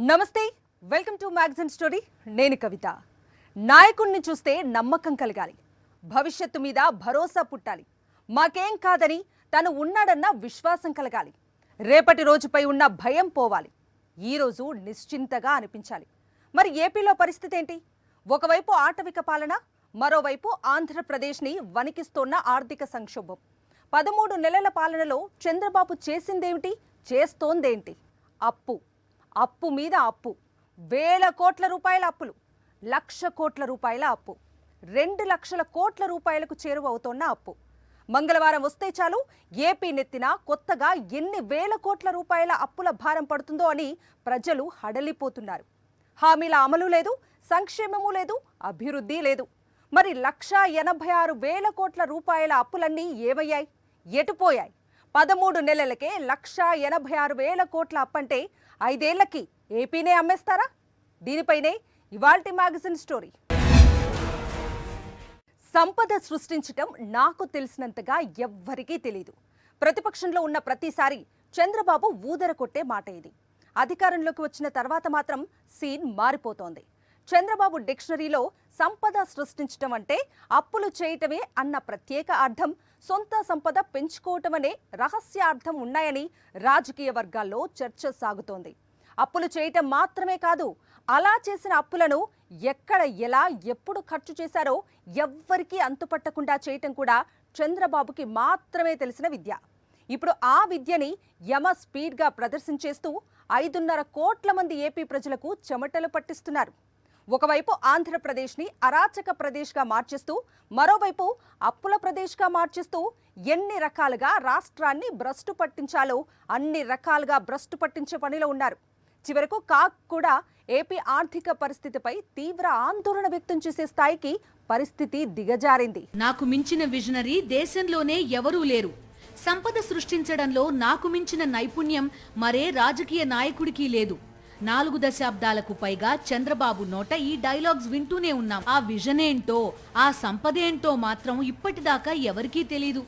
నమస్తే, welcome to magazine story. నేను కవిత. నాయకుడిని చూస్తే నమ్మకం కలగాలి, భవిష్యత్తు మీద భరోసా పుట్టాలి, మాకేం కాదని తను ఉన్నాడన్న విశ్వాసం కలగాలి, రేపటి రోజుపై ఉన్న భయం పోవాలి, ఈరోజు నిశ్చింతగా అనిపించాలి. మరి ఏపీలో పరిస్థితి ఏంటి? ఒకవైపు ఆటవిక పాలన, మరోవైపు ఆంధ్రప్రదేశ్ని వణికిస్తోన్న ఆర్థిక సంక్షోభం. 13 నెలల పాలనలో చంద్రబాబు చేసిందేమిటి, చేస్తోందేంటి? అప్పు మీద అప్పు, వేల కోట్ల రూపాయల అప్పులు, 1,00,000 కోట్ల రూపాయల అప్పు, 2 లక్షల కోట్ల రూపాయలకు చేరువవుతోన్న అప్పు. మంగళవారం వస్తే చాలు ఏపీ నెత్తిన కొత్తగా ఎన్ని వేల కోట్ల రూపాయల అప్పుల భారం పడుతుందో అని ప్రజలు హడలిపోతున్నారు. హామీల అమలు లేదు, సంక్షేమము లేదు, అభివృద్ధి లేదు. మరి 1,86,000 కోట్ల రూపాయల అప్పులన్నీ ఏమయ్యాయి, ఎటుపోయాయి? 13 నెలలకే 1,86,000 కోట్ల అప్పంటే 5 ఏళ్లకి ఏపీనే అమ్మేస్తారా? దీనిపైనే ఇవాల్టి మ్యాగజైన్ స్టోరీ. సంపద సృష్టించటం నాకు తెలిసినంతగా ఎవ్వరికీ తెలీదు. ప్రతిపక్షంలో ఉన్న ప్రతిసారి చంద్రబాబు ఊదర కొట్టే మాట ఇది. అధికారంలోకి వచ్చిన తర్వాత మాత్రం సీన్ మారిపోతోంది. చంద్రబాబు డిక్షనరీలో సంపద సృష్టించటం అంటే అప్పులు చేయటమే అన్న ప్రత్యేక అర్థం, సొంత సంపద పెంచుకోవటమనే రహస్య అర్థం ఉన్నాయని రాజకీయ వర్గాల్లో చర్చ సాగుతోంది. అప్పులు చేయటం మాత్రమే కాదు, అలా చేసిన అప్పులను ఎక్కడ, ఎలా, ఎప్పుడు ఖర్చు చేశారో ఎవ్వరికీ అంతుపట్టకుండా చేయటం కూడా చంద్రబాబుకి మాత్రమే తెలిసిన విద్య. ఇప్పుడు ఆ విద్యని యమ స్పీడ్గా ప్రదర్శించేస్తూ 5.5 కోట్ల మంది ఏపీ ప్రజలకు చెమటలు పట్టిస్తున్నారు. ఒకవైపు ఆంధ్రప్రదేశ్ని అరాచక ప్రదేశ్గా మార్చేస్తూ, మరోవైపు అప్పుల ప్రదేశ్గా మార్చేస్తూ ఎన్ని రకాలుగా రాష్ట్రాన్ని భ్రష్టు పట్టించాలో అన్ని రకాలుగా భ్రష్టు పట్టించే పనిలో ఉన్నారు. చివరకు కాగ్ కూడా ఏపీ ఆర్థిక పరిస్థితిపై తీవ్ర ఆందోళన వ్యక్తం చేసే స్థాయికి పరిస్థితి దిగజారింది. నాకు మించిన విజనరీ దేశంలోనే ఎవరూ లేరు. సంపద సృష్టించడంలో నాకు మించిన నైపుణ్యం మరే రాజకీయ నాయకుడికి లేదు. 4 దశాబ్దాలకు పైగా చంద్రబాబు నోట ఈ డైలాగ్స్ వింటూనే ఉన్నాం. ఆ విజన్ ఏంటో, ఆ సంపదేంటో మాత్రం ఇప్పటిదాకా ఎవరికీ తెలీదు.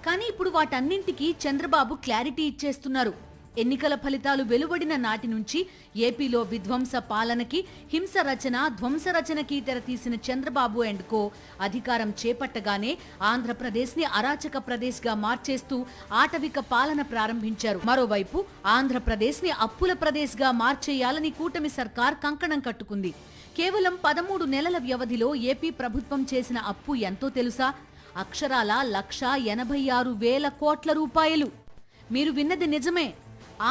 కానీ ఇప్పుడు వాటన్నింటికీ చంద్రబాబు క్లారిటీ ఇచ్చేస్తున్నారు. ఎన్నికల ఫలితాలు వెలువడిన నాటి నుంచి ఏపీలో విధ్వంస పాలనకి, హింస రచన, ధ్వంస రచనకి తెరతీసిన చంద్రబాబు అండ్ కో అధికారం చేపట్టగానే ఆంధ్రప్రదేశ్ని అరాచక ప్రదేశ్గా మార్చేస్తూ ఆటవిక పాలన ప్రారంభించారు. మరోవైపు ఆంధ్రప్రదేశ్ని అప్పుల ప్రదేశ్గా మార్చేయాలని కూటమి సర్కార్ కంకణం కట్టుకుంది. కేవలం 13 నెలల వ్యవధిలో ఏపీ ప్రభుత్వం చేసిన అప్పు ఎంతో తెలుసా? అక్షరాల 1,86,000 కోట్ల రూపాయలు. మీరు విన్నది నిజమే.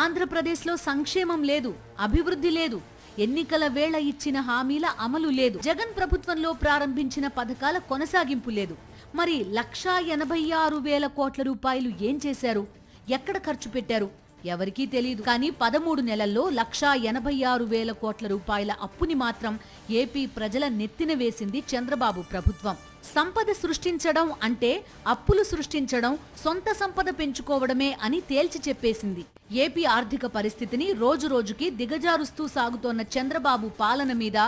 ఆంధ్రప్రదేశ్లో సంక్షేమం లేదు, అభివృద్ధి లేదు, ఎన్నికల వేళ ఇచ్చిన హామీల అమలు లేదు, జగన్ ప్రభుత్వంలో ప్రారంభించిన పథకాల కొనసాగింపు లేదు. మరి 1,86,000 కోట్ల రూపాయలు ఏం చేశారు, ఎక్కడ ఖర్చు పెట్టారు? ఎవరికీ తెలియదు. కానీ 13 నెలల్లో 1,86,000 కోట్ల రూపాయల అప్పుని మాత్రం ఏపీ ప్రజల నెత్తిన వేసింది చంద్రబాబు ప్రభుత్వం. సంపద సృష్టించడం అంటే అప్పులు సృష్టించడం, సొంత సంపద పెంచుకోవడమే అని తేల్చి చెప్పేసింది. ఏపీ ఆర్థిక పరిస్థితిని రోజు రోజుకి దిగజారుస్తూ సాగుతోన్న చంద్రబాబు పాలన మీద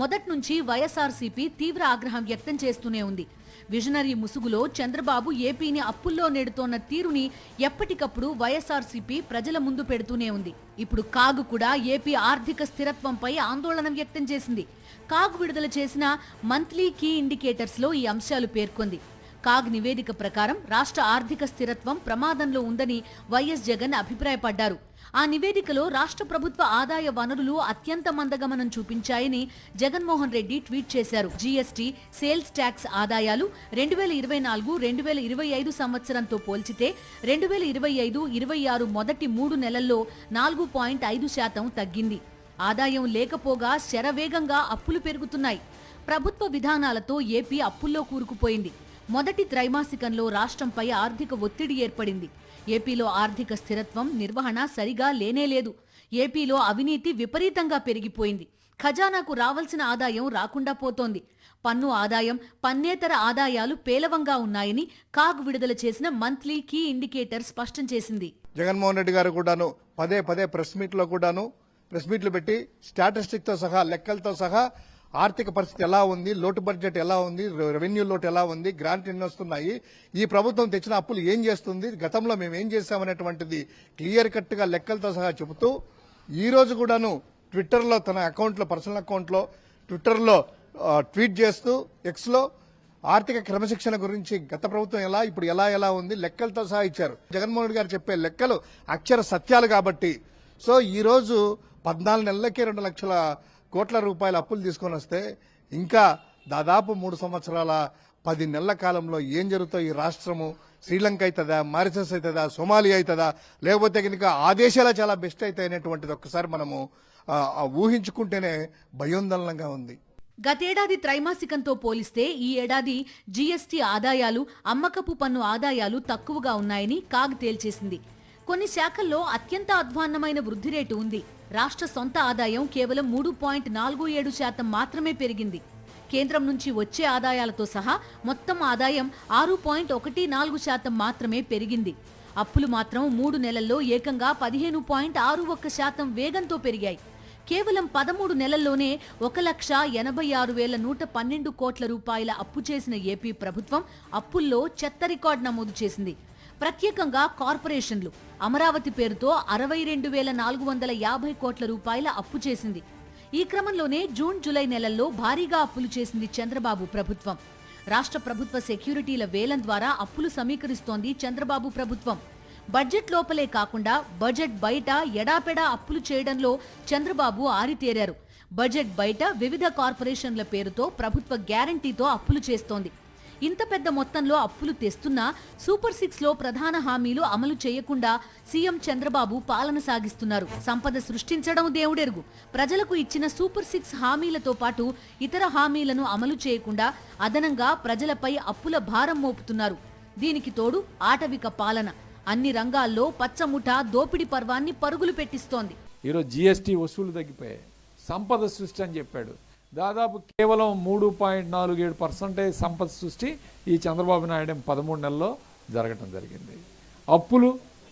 మొదట్నుంచి వైఎస్ఆర్సీపీ తీవ్ర ఆగ్రహం వ్యక్తం చేస్తూనే ఉంది. విజనరీ ముసుగులో చంద్రబాబు ఏపీని అప్పుల్లో నెడుతోన్న తీరుని ఎప్పటికప్పుడు వైఎస్ఆర్సీపీ ప్రజల ముందు పెడుతూనే ఉంది. ఇప్పుడు కాగ్ కూడా ఏపీ ఆర్థిక స్థిరత్వంపై ఆందోళన వ్యక్తం చేసింది. కాగ్ విడుదల చేసిన మంత్లీ కీ ఇండికేటర్స్ లో ఈ అంశాలు పేర్కొంది. కాగ్ నివేదిక ప్రకారం రాష్ట్ర ఆర్థిక స్థిరత్వం ప్రమాదంలో ఉందని వైఎస్ జగన్ అభిప్రాయపడ్డారు. ఆ నివేదికలో రాష్ట్ర ప్రభుత్వ ఆదాయ వనరులు అత్యంత మందగమనం చూపించాయని జగన్మోహన్ రెడ్డి ట్వీట్ చేశారు. జీఎస్టీ, సేల్స్ ట్యాక్స్ ఆదాయాలు 2024-2025 సంవత్సరంతో పోల్చితే 2025-26 మొదటి 3 నెలల్లో 4.5% తగ్గింది. ఆదాయం లేకపోగా శరవేగంగా అప్పులు పెరుగుతున్నాయి. ప్రభుత్వ విధానాలతో ఏపీ అప్పుల్లో కూరుకుపోయింది. మొదటి త్రైమాసికంలో రాష్ట్రంపై ఆర్థిక ఒత్తిడి ఏర్పడింది. ఏపీలో ఆర్థిక స్థిరత్వం, నిర్వహణ సరిగా లేనేలేదు. ఏపీలో అవినీతి విపరీతంగా పెరిగిపోయింది. ఖజానాకు రావాల్సిన ఆదాయం రాకుండా పోతోంది. పన్ను ఆదాయం, పన్నేతర ఆదాయాలు పేలవంగా ఉన్నాయని కాగ్ విడుదల చేసిన మంత్లీ కీ ఇండికేటర్ స్పష్టం చేసింది. జగన్మోహన్ రెడ్డి గారు కూడాను పదే ప్రెస్ మీట్లు పెట్టి స్టాటిస్టిక్ తో సహా, లెక్కలతో సహా ఆర్థిక పరిస్థితి ఎలా ఉంది, లోటు బడ్జెట్ ఎలా ఉంది, రెవెన్యూ లోటు ఎలా ఉంది, గ్రాంట్ ఎన్ని వస్తున్నాయి, ఈ ప్రభుత్వం తెచ్చిన అప్పులు ఏం చేస్తుంది, గతంలో మేము ఏం చేశామనేటువంటిది క్లియర్ కట్ గా లెక్కలతో సహా చెబుతూ ఈ రోజు కూడాను ట్విట్టర్లో తన అకౌంట్లో పర్సనల్ అకౌంట్లో ట్విట్టర్లో ట్వీట్ చేస్తూ ఎక్స్లో ఆర్థిక క్రమశిక్షణ గురించి గత ప్రభుత్వం ఎలా ఇప్పుడు ఎలా ఉంది లెక్కలతో సహా ఇచ్చారు. జగన్మోహన్ రెడ్డి గారు చెప్పే లెక్కలు అక్షర సత్యాలు కాబట్టి సో ఈ రోజు 14 నెలలకే 2 లక్షల కోట్ల రూపాయల అప్పులు తీసుకొని వస్తే ఇంకా దాదాపు 3 సంవత్సరాల 10 నెలల కాలంలో ఏం జరుగుతుందో ఈ రాష్ట్రము శ్రీలంక అవుతుందా, మారిషస్ అవుతుందా, సోమాలియా అవుతుందా, లేకపోతే కనుక ఆ దేశాలే చాలా బెస్ట్ అవుతాయి అనేటువంటిది ఒక్కసారి మనము ఊహించుకుంటేనే భయోందోళనంగా ఉంది. గతేడాది త్రైమాసికంతో పోలిస్తే ఈ ఏడాది జీఎస్టీ ఆదాయాలు, అమ్మకపు పన్ను ఆదాయాలు తక్కువగా ఉన్నాయని కాగ్ తేల్చేసింది. కొన్ని శాఖల్లో అత్యంత అధ్వాన్నమైన వృద్ధి రేటు ఉంది. రాష్ట్ర సొంత ఆదాయం కేవలం 3.47% మాత్రమే పెరిగింది. కేంద్రం నుంచి వచ్చే ఆదాయాలతో సహా మొత్తం ఆదాయం 6.14% మాత్రమే పెరిగింది. అప్పులు మాత్రం 3 నెలల్లో ఏకంగా 15.61% వేగంతో పెరిగాయి. కేవలం 13 నెలల్లోనే 1,86,112 కోట్ల రూపాయల అప్పు చేసిన ఏపీ ప్రభుత్వం అప్పుల్లో చెత్త రికార్డు నమోదు చేసింది. ప్రత్యేకంగా కార్పొరేషన్లు అమరావతి పేరుతో 62,450 కోట్ల రూపాయల అప్పు చేసింది. ఈ క్రమంలోనే జూన్, జూలై నెలల్లో భారీగా అప్పులు చేసింది చంద్రబాబు ప్రభుత్వం. రాష్ట్ర ప్రభుత్వ సెక్యూరిటీల వేలం ద్వారా అప్పులు సమీకరిస్తోంది చంద్రబాబు ప్రభుత్వం. బడ్జెట్ లోపలే కాకుండా బడ్జెట్ బయట ఎడాపెడా అప్పులు చేయడంలో చంద్రబాబు ఆరితేరారు. బడ్జెట్ బయట వివిధ కార్పొరేషన్ల పేరుతో ప్రభుత్వ గ్యారంటీతో అప్పులు చేస్తోంది. ఇంత పెద్ద మొత్తంలో అప్పులు తెస్తున్నా సూపర్ 6లో ప్రధాన హామీలు అమలు చేయకుండా సీఎం చంద్రబాబు పాలన సాగిస్తున్నారు. సంపద సృష్టించడం దేవుడెరుగు. ప్రజలకు ఇచ్చిన సూపర్ 6 హామీలతో పాటు ఇతర హామీలను అమలు చేయకుండా అదనంగా ప్రజలపై అప్పుల భారం మోపుతున్నారు. దీనికి తోడు ఆటవిక పాలన అన్ని రంగాల్లో పచ్చముఠా దోపిడీ పర్వాన్ని పరుగులు పెట్టిస్తోంది. ఈరోజు జీఎస్టీ వసూలు తగ్గిపోయాయి, సంపద సృష్టి అని చెప్పాడు. దాదాపు కేవలం 3.47% సంపద సృష్టి ఈ చంద్రబాబు నాయుడు 13 నెలల్లో జరగటం జరిగింది. అప్పులు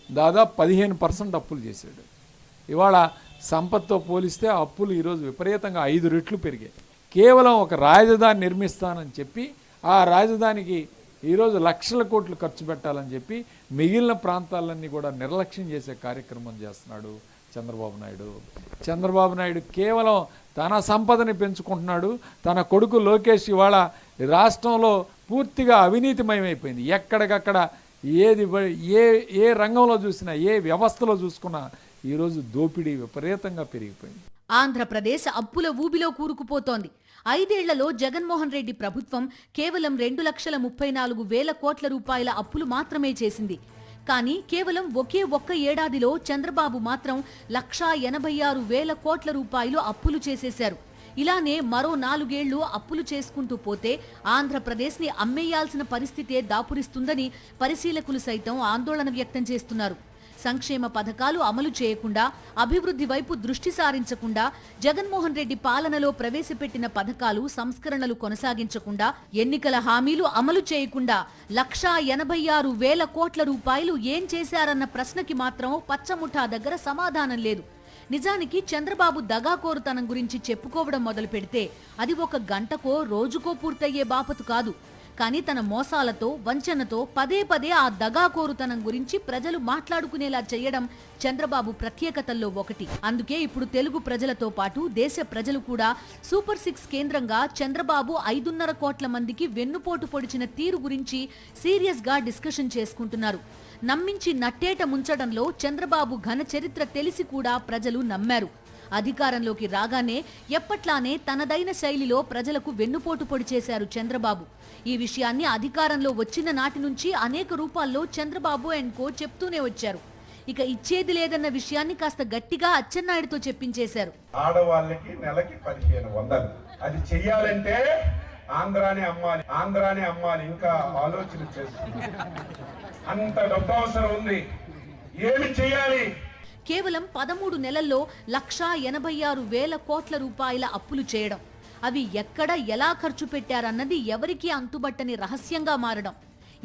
దాదాపు 15% అప్పులు చేశాడు. ఇవాళ సంపదతో పోలిస్తే అప్పులు ఈరోజు విపరీతంగా 5 రెట్లు పెరిగాయి. కేవలం ఒక రాజధాని నిర్మిస్తానని చెప్పి ఆ రాజధానికి ఈరోజు లక్షల కోట్లు ఖర్చు పెట్టాలని చెప్పి మిగిలిన ప్రాంతాలన్నీ కూడా నిర్లక్ష్యం చేసే కార్యక్రమం చేస్తున్నాడు చంద్రబాబు నాయుడు కేవలం తన సంపదని పెంచుకుంటున్నాడు. తన కొడుకు లోకేష్ ఇవాళ రాష్ట్రంలో పూర్తిగా అవినీతిమయమైపోయింది. ఎక్కడికక్కడ ఏ రంగంలో చూసినా, ఏ వ్యవస్థలో చూసుకున్నా ఈరోజు దోపిడీ విపరీతంగా పెరిగిపోయింది. ఆంధ్రప్రదేశ్ అప్పుల ఊబిలో కూరుకుపోతోంది. 5 ఏళ్లలో జగన్మోహన్ రెడ్డి ప్రభుత్వం కేవలం 2,34,000 కోట్ల రూపాయల అప్పులు మాత్రమే చేసింది. కానీ కేవలం ఒక్క ఏడాదిలో చంద్రబాబు మాత్రం 1,86,000 కోట్ల రూపాయలు అప్పులు చేసేశారు. ఇలానే మరో 4 ఏళ్లు అప్పులు చేసుకుంటూ పోతే ఆంధ్రప్రదేశ్ని అమ్మేయాల్సిన పరిస్థితే దాపురిస్తుందని పరిశీలకులు సైతం ఆందోళన వ్యక్తం చేస్తున్నారు. సంక్షేమ పథకాలు అమలు చేయకుండా, అభివృద్ధి వైపు దృష్టి సారించకుండా, జగన్మోహన్ రెడ్డి పాలనలో ప్రవేశపెట్టిన పథకాలు, సంస్కరణలు కొనసాగించకుండా, ఎన్నికల హామీలు అమలు చేయకుండా 1,86,000 కోట్ల రూపాయలు ఏం చేశారన్న ప్రశ్నకి మాత్రం పచ్చముఠా దగ్గర సమాధానం లేదు. నిజానికి చంద్రబాబు దగాకోరుతనం గురించి చెప్పుకోవడం మొదలు పెడితే అది 1 గంటకో రోజుకో పూర్తయ్యే బాపతు కాదు. కానీ తన మోసాలతో, వంచనతో పదే ఆ దగాకోరుతనం గురించి ప్రజలు మాట్లాడుకునేలా చేయడం చంద్రబాబు ప్రత్యేకతల్లో ఒకటి. అందుకే ఇప్పుడు తెలుగు ప్రజలతో పాటు దేశ ప్రజలు కూడా సూపర్ 6 కేంద్రంగా చంద్రబాబు 5.5 కోట్ల మందికి వెన్నుపోటు పొడిచిన తీరు గురించి సీరియస్ గా డిస్కషన్ చేసుకుంటున్నారు. నమ్మించి నట్టేట ముంచడంలో చంద్రబాబు ఘన చరిత్ర తెలిసి కూడా ప్రజలు నమ్మారు. అధికారంలోకి రాగానే ఎప్పట్లానే తనదైన శైలిలో ప్రజలకు వెన్నుపోటు పొడి చేశారు చంద్రబాబు. ఈ విషయాన్ని అధికారంలో వచ్చిన నాటి నుంచి అనేక రూపాల్లో చంద్రబాబు అండ్ కో చెప్తూనే వచ్చారు. ఇక ఇచ్చేది లేదన్న విషయాన్ని కాస్త గట్టిగా అచ్చెన్నాయుడుతో చెప్పించేశారు. ఆడవాళ్ళకి నెలకి 1,500 అది చెయ్యాలంటే ఆంధ్రానే అమ్మాలి ఇంకా ఆలోచన చేస్తున్నారు. అంత డబ్బు అవసరం ఉంది. ఏమి చెయ్యాలి? కేవలం 13 నెలల్లో 1,86,000 కోట్ల రూపాయల అప్పులు చేయడం, అవి ఎక్కడ ఎలా ఖర్చు పెట్టారన్నది ఎవరికీ అంతుబట్టని రహస్యంగా మారడం.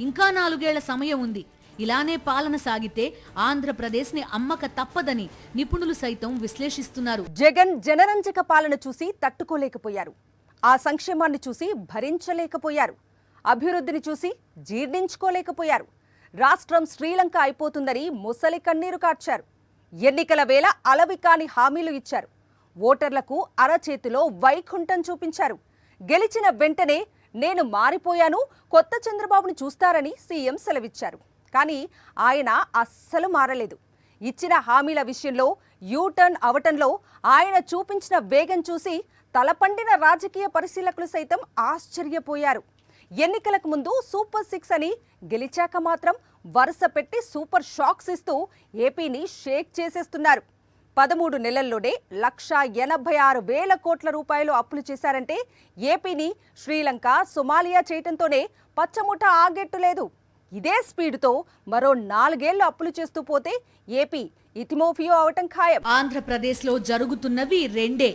ఇంకా 4 ఏళ్ల సమయం ఉంది. ఇలానే పాలన సాగితే ఆంధ్రప్రదేశ్ని అమ్మక తప్పదని నిపుణులు సైతం విశ్లేషిస్తున్నారు. జగన్ జనరంజక పాలన చూసి తట్టుకోలేకపోయారు. ఆ సంక్షేమాన్ని చూసి భరించలేకపోయారు. అభివృద్ధిని చూసి జీర్ణించుకోలేకపోయారు. రాష్ట్రం శ్రీలంక అయిపోతుందని ముసలి కన్నీరు కార్చారు. ఎన్నికల వేళ అలవి కాని హామీలు ఇచ్చారు. ఓటర్లకు అరచేతిలో వైకుంఠం చూపించారు. గెలిచిన వెంటనే నేను మారిపోయాను, కొత్త చంద్రబాబును చూస్తారని సీఎం సెలవిచ్చారు. కానీ ఆయన అస్సలు మారలేదు. ఇచ్చిన హామీల విషయంలో యూటర్న్ అవటంలో ఆయన చూపించిన వేగం చూసి తలపండిన రాజకీయ పరిశీలకులు సైతం ఆశ్చర్యపోయారు. ఎన్నికలకు ముందు సూపర్ 6 అని, గెలిచాక మాత్రం వరుస పెట్టి సూపర్ షాక్స్ ఇస్తూ ఏపీని షేక్ చేసేస్తున్నారు. 13 నెలల్లోనే 1,86,000 కోట్ల రూపాయలు అప్పులు చేశారంటే ఏపీని శ్రీలంక, సొమాలియా చేయటంతోనే పచ్చముఠ ఆగేట్టు లేదు. ఇదే స్పీడ్తో మరో 4 ఏళ్లు అప్పులు చేస్తూ పోతే ఏపీ ఇతిమోఫియో అవటం ఖాయం. ఆంధ్రప్రదేశ్లో జరుగుతున్నవి రెండే.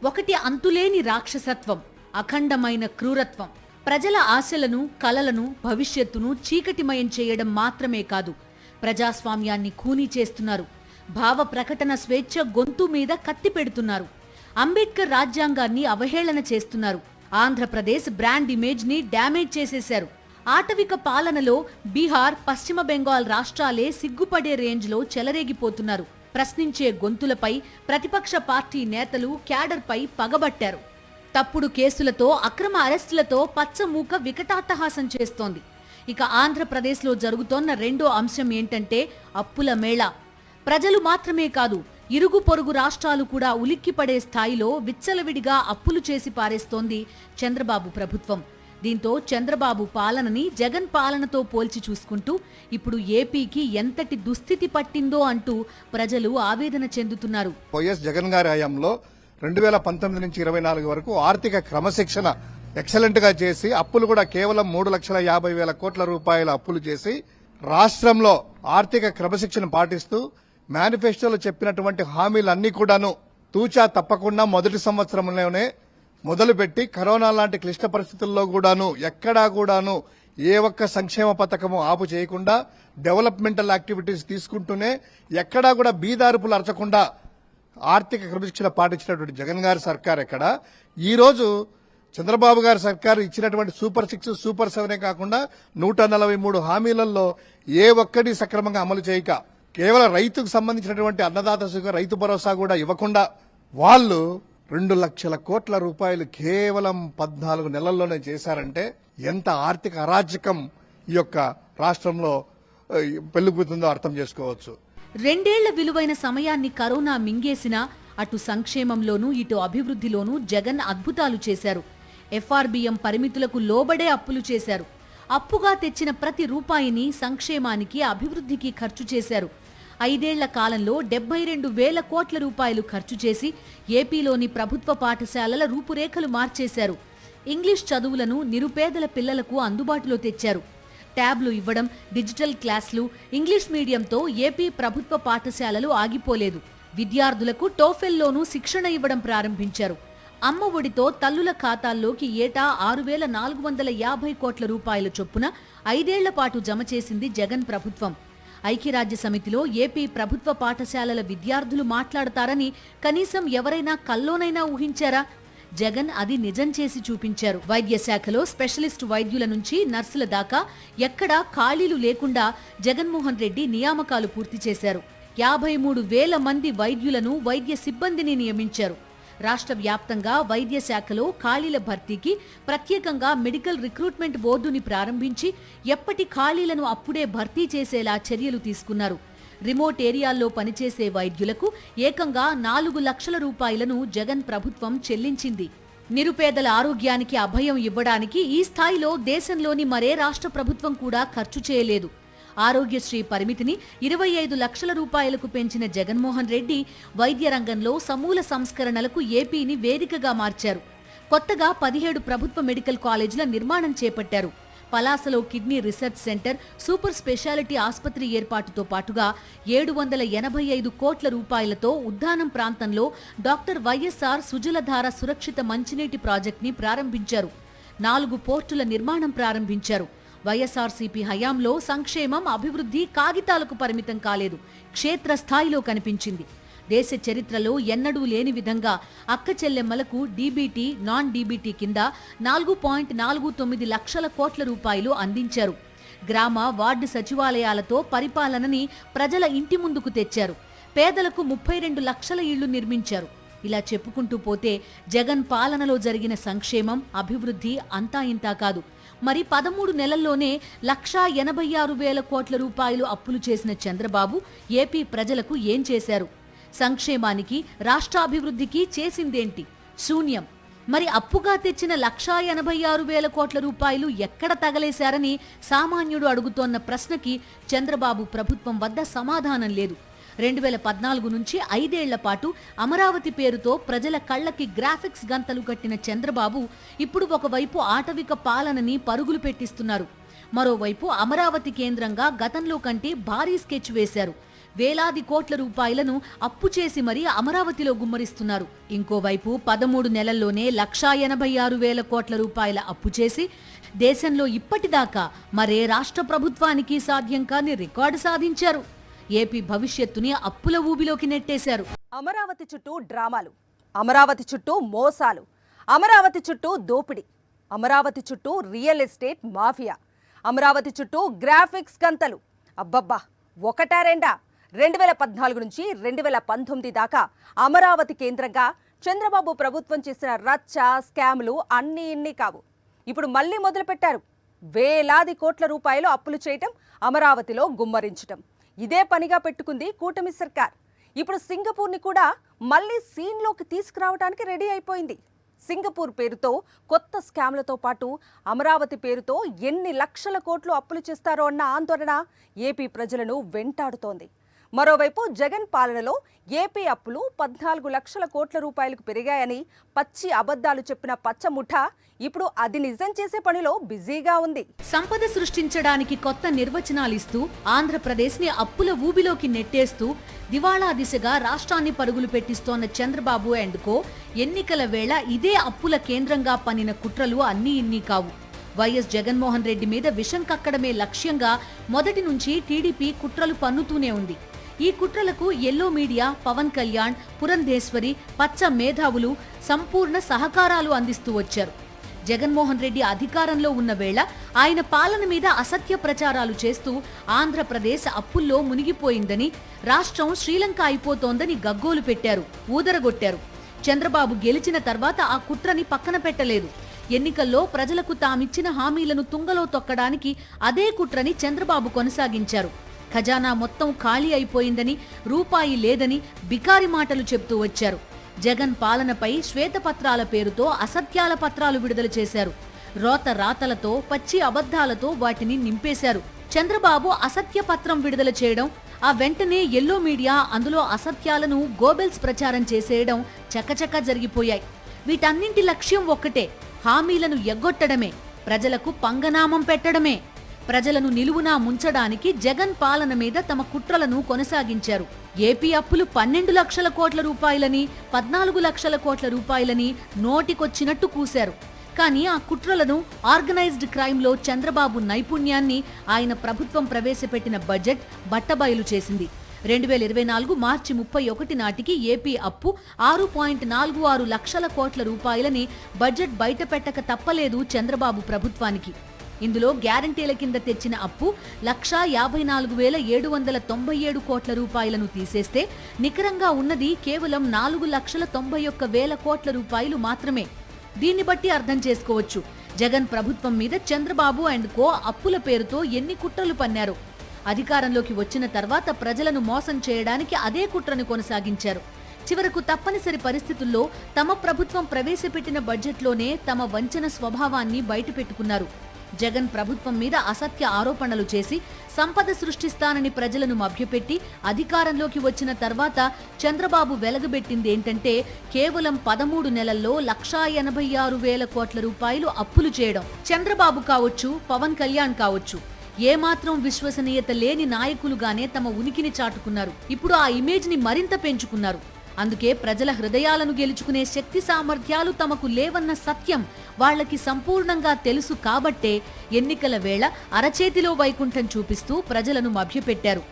ఒకటి అంతులేని రాక్షసత్వం, అఖండమైన క్రూరత్వం. ప్రజల ఆశలను, కలలను, భవిష్యత్తును చీకటిమయం చేయడం మాత్రమే కాదు, ప్రజాస్వామ్యాన్ని ఖూనీ చేస్తున్నారు. భావ ప్రకటన స్వేచ్ఛ గొంతు మీద కత్తి పెడుతున్నారు. అంబేద్కర్ రాజ్యాంగాన్ని అవహేళన చేస్తున్నారు. ఆంధ్రప్రదేశ్ బ్రాండ్ ఇమేజ్ ని డ్యామేజ్ చేసేశారు. ఆటవిక పాలనలో బీహార్, పశ్చిమ బెంగాల్ రాష్ట్రాలే సిగ్గుపడే రేంజ్లో చెలరేగిపోతున్నారు. ప్రశ్నించే గొంతులపై ప్రతిపక్ష పార్టీ నేతలు, క్యాడర్పై పగబట్టారు. తప్పుడు కేసులతో, అక్రమ అరెస్టులతో పచ్చమూక వికటాట్టహాసం చేస్తోంది. ఇక ఆంధ్రప్రదేశ్లో జరుగుతోన్న రెండో అంశం ఏంటంటే అప్పుల మేళా. ప్రజలు మాత్రమే కాదు, ఇరుగు పొరుగు రాష్ట్రాలు కూడా ఉలిక్కిపడే స్థాయిలో విచ్చలవిడిగా అప్పులు చేసి పారేస్తోంది చంద్రబాబు ప్రభుత్వం. దీంతో చంద్రబాబు పాలనని జగన్ పాలనతో పోల్చి చూసుకుంటూ ఇప్పుడు ఏపీకి ఎంతటి దుస్థితి పట్టిందో అంటూ ప్రజలు ఆవేదన చెందుతున్నారు. వైఎస్ జగన్ గారి హయాంలో 2019 నుంచి 24 వరకు ఆర్థిక క్రమశిక్షణ ఎక్సలెంట్ గా చేసి అప్పులు కూడా కేవలం 3,50,000 కోట్ల రూపాయల అప్పులు చేసి రాష్ట్రంలో ఆర్థిక క్రమశిక్షణ పాటిస్తూ మేనిఫెస్టోలో చెప్పినటువంటి హామీలన్నీ కూడాను తూచా తప్పకుండా మొదటి సంవత్సరంలోనే మొదలుపెట్టి కరోనా లాంటి క్లిష్ట పరిస్థితుల్లో కూడాను ఎక్కడా కూడాను ఏ ఒక్క సంక్షేమ పథకము ఆపు చేయకుండా డెవలప్మెంటల్ యాక్టివిటీస్ తీసుకుంటూనే ఎక్కడా కూడా బీదారుపులు అరచకుండా ఆర్థిక క్రమశిక్షణ పాటించినటువంటి జగన్ గారి సర్కార్ ఎక్కడ, ఈ రోజు చంద్రబాబు గారి సర్కారు ఇచ్చినటువంటి సూపర్ 6, సూపర్ 7 కాకుండా 143 హామీలలో ఏ ఒక్కటి సక్రమంగా అమలు చేయక కేవలం రైతుకు సంబంధించినటువంటి అన్నదాత సుఖ రైతు భరోసా కూడా ఇవ్వకుండా వాళ్ళు 2 లక్షల కోట్ల రూపాయలు కేవలం 14 నెలల్లోనే చేశారంటే ఎంత ఆర్థిక అరాచకం ఈ యొక్క రాష్ట్రంలో పెళ్లిపోతుందో అర్థం చేసుకోవచ్చు. 2 ఏళ్ల విలువైన సమయాన్ని కరోనా మింగేసినా అటు సంక్షేమంలోనూ ఇటు అభివృద్ధిలోనూ జగన్ అద్భుతాలు చేశారు. ఎఫ్ఆర్బిఎం పరిమితులకు లోబడే అప్పులు చేశారు. అప్పుగా తెచ్చిన ప్రతి రూపాయిని సంక్షేమానికి, అభివృద్ధికి ఖర్చు చేశారు. 5 ఏళ్ల కాలంలో 72,000 కోట్ల రూపాయలు ఖర్చు చేసి ఏపీలోని ప్రభుత్వ పాఠశాలల రూపురేఖలు మార్చేశారు. ఇంగ్లీష్ చదువులను నిరుపేదల పిల్లలకు అందుబాటులో తెచ్చారు. ట్యాబ్లు ఇవ్వడం, డిజిటల్ క్లాసులు, ఇంగ్లీష్ మీడియంతో ఏపీ ప్రభుత్వ పాఠశాలలు ఆగిపోలేదు. విద్యార్థులకు టోఫెల్లోనూ శిక్షణ ఇవ్వడం ప్రారంభించారు. అమ్మ ఒడితో తల్లుల ఖాతాల్లోకి ఏటా 6,450 కోట్ల రూపాయల చొప్పున 5 ఏళ్ల పాటు జమ చేసింది జగన్ ప్రభుత్వం. ఐక్యరాజ్య సమితిలో ఏపీ ప్రభుత్వ పాఠశాలల విద్యార్థులు మాట్లాడతారని కనీసం ఎవరైనా కల్లోనైనా ఊహించారా? జగన్ అది నిజం చేసి చూపించారు. వైద్య శాఖలో స్పెషలిస్ట్ వైద్యుల నుంచి నర్సుల దాకా ఎక్కడా ఖాళీలు లేకుండా జగన్మోహన్ రెడ్డి నియామకాలు పూర్తి చేశారు. 53,000 మంది వైద్యులను, వైద్య సిబ్బందిని నియమించారు. రాష్ట్ర వ్యాప్తంగా వైద్య శాఖలో ఖాళీల భర్తీకి ప్రత్యేకంగా మెడికల్ రిక్రూట్మెంట్ బోర్డుని ప్రారంభించి ఎప్పటి ఖాళీలను అప్పుడే భర్తీ చేసేలా చర్యలు తీసుకున్నారు. రిమోట్ ఏరియాల్లో పనిచేసే వైద్యులకు ఏకంగా 4 లక్షల రూపాయలను జగన్ ప్రభుత్వం చెల్లించింది. నిరుపేదల ఆరోగ్యానికి అభయం ఇవ్వడానికి ఈ స్థాయిలో దేశంలోని మరే రాష్ట్ర ప్రభుత్వం కూడా ఖర్చు చేయలేదు. ఆరోగ్యశ్రీ పరిమితిని 25 లక్షల రూపాయలకు పెంచిన జగన్మోహన్ రెడ్డి వైద్య రంగంలో సమూల సంస్కరణలకు ఏపీని వేదికగా మార్చారు. కొత్తగా 17 ప్రభుత్వ మెడికల్ కాలేజీల నిర్మాణం చేపట్టారు. పలాసలో kidney research centre, super speciality ఆసుపత్రి ఏర్పాటుతో పాటుగా 785 కోట్ల రూపాయలతో ఉద్దానం ప్రాంతంలో డాక్టర్ వైఎస్ఆర్ సుజలధార సురక్షిత మంచినీటి ప్రాజెక్టుని ప్రారంభించారు. 4 పోర్టుల నిర్మాణం ప్రారంభించారు. వైఎస్ఆర్సీపీ హయాంలో సంక్షేమం, అభివృద్ధి కాగితాలకు పరిమితం కాలేదు, క్షేత్రస్థాయిలో కనిపించింది. దేశ చరిత్రలో ఎన్నడూ లేని విధంగా అక్క చెల్లెమ్మలకు డీబీటీ, నాన్ డీబీటీ కింద 4.49 లక్షల కోట్ల రూపాయలు అందించారు. గ్రామ, వార్డు సచివాలయాలతో పరిపాలనని ప్రజల ఇంటి ముందుకు తెచ్చారు. పేదలకు 32 లక్షల ఇళ్లు నిర్మించారు. ఇలా చెప్పుకుంటూ పోతే జగన్ పాలనలో జరిగిన సంక్షేమం, అభివృద్ధి అంతా ఇంతా కాదు. మరి 13 నెలల్లోనే 1,86,000 కోట్ల రూపాయలు అప్పులు చేసిన చంద్రబాబు ఏపీ ప్రజలకు ఏం చేశారు? సంక్షేమానికి, రాష్ట్రాభివృద్ధికి చేసిందేంటి? శూన్యం. మరి అప్పుగా తెచ్చిన 1,86,000 కోట్ల రూపాయలు ఎక్కడ తగలేశారని సామాన్యుడు అడుగుతోన్న ప్రశ్నకి చంద్రబాబు ప్రభుత్వం వద్ద సమాధానం లేదు. 2014 నుంచి 5 ఏళ్ల పాటు అమరావతి పేరుతో ప్రజల కళ్లకి గ్రాఫిక్స్ గంతలు కట్టిన చంద్రబాబు ఇప్పుడు ఒకవైపు ఆటవిక పాలనని పరుగులు పెట్టిస్తున్నారు. మరోవైపు అమరావతి కేంద్రంగా గతంలో కంటే భారీ స్కెచ్ వేశారు. వేలాది కోట్ల రూపాయలను అప్పు చేసి మరీ అమరావతిలో గుమ్మరిస్తున్నారు. ఇంకోవైపు 13 నెలల్లోనే 1,86,000 కోట్ల రూపాయల అప్పు చేసి దేశంలో ఇప్పటిదాకా మరే రాష్ట్ర ప్రభుత్వానికి సాధ్యం కాని రికార్డు సాధించారు. ఏపీ భవిష్యత్తుని అప్పుల ఊబిలోకి నెట్టేశారు. అమరావతి చుట్టూ డ్రామాలు, అమరావతి చుట్టూ మోసాలు, అమరావతి చుట్టూ దోపిడీ, అమరావతి చుట్టూ రియల్ ఎస్టేట్ మాఫియా, అమరావతి చుట్టూ గ్రాఫిక్స్ గంతలు. అబ్బబ్బా, ఒకటా రెండా? 2014 నుంచి 2019 దాకా అమరావతి కేంద్రంగా చంద్రబాబు ప్రభుత్వం చేసిన రచ్చ, స్కాములు అన్నీ ఇన్ని కావు. ఇప్పుడు మళ్లీ మొదలుపెట్టారు. వేలాది కోట్ల రూపాయలు అప్పులు చేయటం, అమరావతిలో గుమ్మరించటం. ఇదే పనిగా పెట్టుకుంది కూటమి సర్కార్. ఇప్పుడు సింగపూర్ని కూడా మళ్లీ సీన్లోకి తీసుకురావడానికి రెడీ అయిపోయింది. సింగపూర్ పేరుతో కొత్త స్కామ్లతో పాటు అమరావతి పేరుతో ఎన్ని లక్షల కోట్లు అప్పులు చేస్తారో అన్న ఆందోళన ఏపీ ప్రజలను వెంటాడుతోంది. మరోవైపు జగన్ పాలనలో ఏపీ అప్పులు 14 లక్షల కోట్ల రూపాయలకు పెరిగాయని పచ్చి అబద్ధాలు చెప్పిన పచ్చముఠ ఇప్పుడు అది నిజం చేసే పనిలో బిజీగా ఉంది. సంపద సృష్టించడానికి కొత్త నిర్వచనాలిస్తూ ఆంధ్రప్రదేశ్ ని అప్పుల ఊబిలోకి నెట్టేస్తూ దివాళా దిశగా రాష్ట్రాన్ని పరుగులు పెట్టిస్తోన్న చంద్రబాబు అండ్ కో ఎన్నికల వేళ ఇదే అప్పుల కేంద్రంగా పన్నిన కుట్రలు అన్నీ ఇన్ని కావు. వైఎస్ జగన్మోహన్ రెడ్డి మీద విషం కక్కడమే లక్ష్యంగా మొదటి నుంచి టీడీపీ కుట్రలు పన్నుతూనే ఉంది. ఈ కుట్రలకు ఎల్లో మీడియా, పవన్ కళ్యాణ్, పురంధేశ్వరి, పచ్చ మేధావులు సంపూర్ణ సహకారాలు అందిస్తూ వచ్చారు. జగన్మోహన్ రెడ్డి అధికారంలో ఉన్న వేళ ఆయన పాలన మీద అసత్య ప్రచారాలు చేస్తూ ఆంధ్రప్రదేశ్ అప్పుల్లో మునిగిపోయిందని, రాష్ట్రం శ్రీలంక అయిపోతోందని గగ్గోలు పెట్టారు, ఊదరగొట్టారు. చంద్రబాబు గెలిచిన తర్వాత ఆ కుట్రని పక్కన పెట్టలేదు. ఎన్నికల్లో ప్రజలకు తామిచ్చిన హామీలను తుంగలో తొక్కడానికి అదే కుట్రని చంద్రబాబు కొనసాగించారు. ఖజానా మొత్తం ఖాళీ అయిపోయిందని, రూపాయి లేదని బికారి మాటలు చెప్తూ వచ్చారు. జగన్ పాలనపై శ్వేతపత్రాల పేరుతో అసత్యాల పత్రాలు విడుదల చేశారు. రోత రాతలతో, పచ్చి అబద్ధాలతో వాటిని నింపేశారు. చంద్రబాబు అసత్య పత్రం విడుదల చేయడం, ఆ వెంటనే ఎల్లో మీడియా అందులో అసత్యాలను గోబెల్స్ ప్రచారం చేసేయడం చకచకా జరిగిపోయాయి. వీటన్నింటి లక్ష్యం ఒక్కటే, హామీలను ఎగ్గొట్టడమే, ప్రజలకు పంగనామం పెట్టడమే. ప్రజలను నిలువునా ముంచడానికి జగన్ పాలన మీద తమ కుట్రలను కొనసాగించారు. ఏపీ అప్పులు 12 లక్షల కోట్ల రూపాయలని, 14 లక్షల కోట్ల రూపాయలని నోటికొచ్చినట్టు కూశారు. కానీ ఆ కుట్రలను, ఆర్గనైజ్డ్ క్రైమ్లో చంద్రబాబు నైపుణ్యాన్ని ఆయన ప్రభుత్వం ప్రవేశపెట్టిన బడ్జెట్ బట్టబయలు చేసింది. 2024 మార్చి 31 నాటికి ఏపీ అప్పు 6.46 లక్షల కోట్ల రూపాయలని బడ్జెట్ బయటపెట్టక తప్పలేదు చంద్రబాబు ప్రభుత్వానికి. ఇందులో గ్యారంటీల కింద తెచ్చిన అప్పు 1,54,797 కోట్ల రూపాయలను తీసేస్తే నికరంగా ఉన్నది కేవలం 4,91,000 కోట్ల రూపాయలు మాత్రమే. దీన్ని బట్టి అర్థం చేసుకోవచ్చు జగన్ ప్రభుత్వం మీద చంద్రబాబు అండ్ కో అప్పుల పేరుతో ఎన్ని కుట్రలు పన్నారు. అధికారంలోకి వచ్చిన తర్వాత ప్రజలను మోసం చేయడానికి అదే కుట్రను కొనసాగించారు. చివరకు తప్పనిసరి పరిస్థితుల్లో తమ ప్రభుత్వం ప్రవేశపెట్టిన బడ్జెట్లోనే తమ వంచన స్వభావాన్ని బయటపెట్టుకున్నారు. జగన్ ప్రభుత్వం మీద అసత్య ఆరోపణలు చేసి సంపద సృష్టిస్తానని ప్రజలను మభ్యపెట్టి అధికారంలోకి వచ్చిన తర్వాత చంద్రబాబు వెలగబెట్టింది ఏంటంటే కేవలం 13 నెలల్లో 1,86,000 కోట్ల రూపాయలు అప్పులు చేయడం. చంద్రబాబు కావచ్చు, పవన్ కళ్యాణ్ కావచ్చు, ఏమాత్రం విశ్వసనీయత లేని నాయకులుగానే తమ ఉనికిని చాటుకున్నారు. ఇప్పుడు ఆ ఇమేజ్ ని మరింత పెంచుకున్నారు. అందుకే ప్రజల హృదయాలను గెలుచుకునే శక్తి సామర్థ్యాలు తమకు లేవన్న సత్యం వాళ్లకి సంపూర్ణంగా తెలుసు కాబట్టే ఎన్నికల వేళ అరచేతిలో వైకుంఠం చూపిస్తూ ప్రజలను మభ్యపెట్టారు.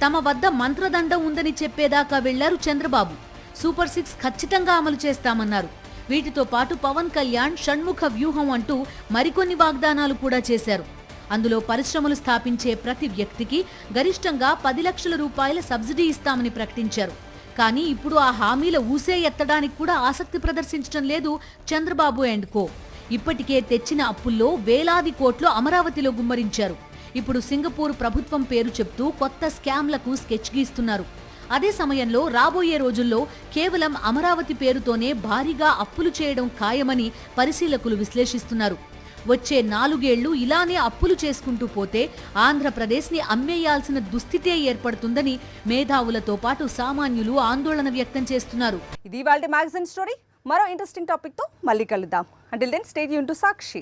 తమ వద్ద మంత్రదండం ఉందని చెప్పేదాకా వెళ్లారు చంద్రబాబు. సూపర్ 6 ఖచ్చితంగా అమలు చేస్తామన్నారు. వీటితో పాటు పవన్ కళ్యాణ్ షణ్ముఖ వ్యూహం అంటూ మరికొన్ని వాగ్దానాలు కూడా చేశారు. అందులో పరిశ్రమలు స్థాపించే ప్రతి వ్యక్తికి గరిష్టంగా 10 లక్షల రూపాయల సబ్సిడీ ఇస్తామని ప్రకటించారు. కానీ ఇప్పుడు ఆ హామీల ఊసే ఎత్తడానికి కూడా ఆసక్తి ప్రదర్శించడం లేదు చంద్రబాబు అండ్ కో. ఇప్పటికే తెచ్చిన అప్పుల్లో వేలాది కోట్లు అమరావతిలో గుమ్మరించారు. ఇప్పుడు సింగపూర్ ప్రభుత్వం పేరు చెప్తూ కొత్త స్కామ్లకు స్కెచ్ గీస్తున్నారు. అదే సమయంలో రాబోయే రోజుల్లో కేవలం అమరావతి పేరుతోనే భారీగా అప్పులు చేయడం ఖాయమని పరిశీలకులు విశ్లేషిస్తున్నారు. వచ్చే 4 ఏళ్లు ఇలానే అప్పులు చేసుకుంటూ పోతే ఆంధ్రప్రదేశ్ని అమ్మేయాల్సిన దుస్థితే ఏర్పడుతుందని మేధావులతో పాటు సామాన్యులు ఆందోళన వ్యక్తం చేస్తున్నారు. ఇది ఇవాల్టి మ్యాగజైన్ స్టోరీ. మరో ఇంట్రెస్టింగ్ టాపిక్ తో మళ్ళీ కలుద్దాం. Until then stay tune to Sakshi.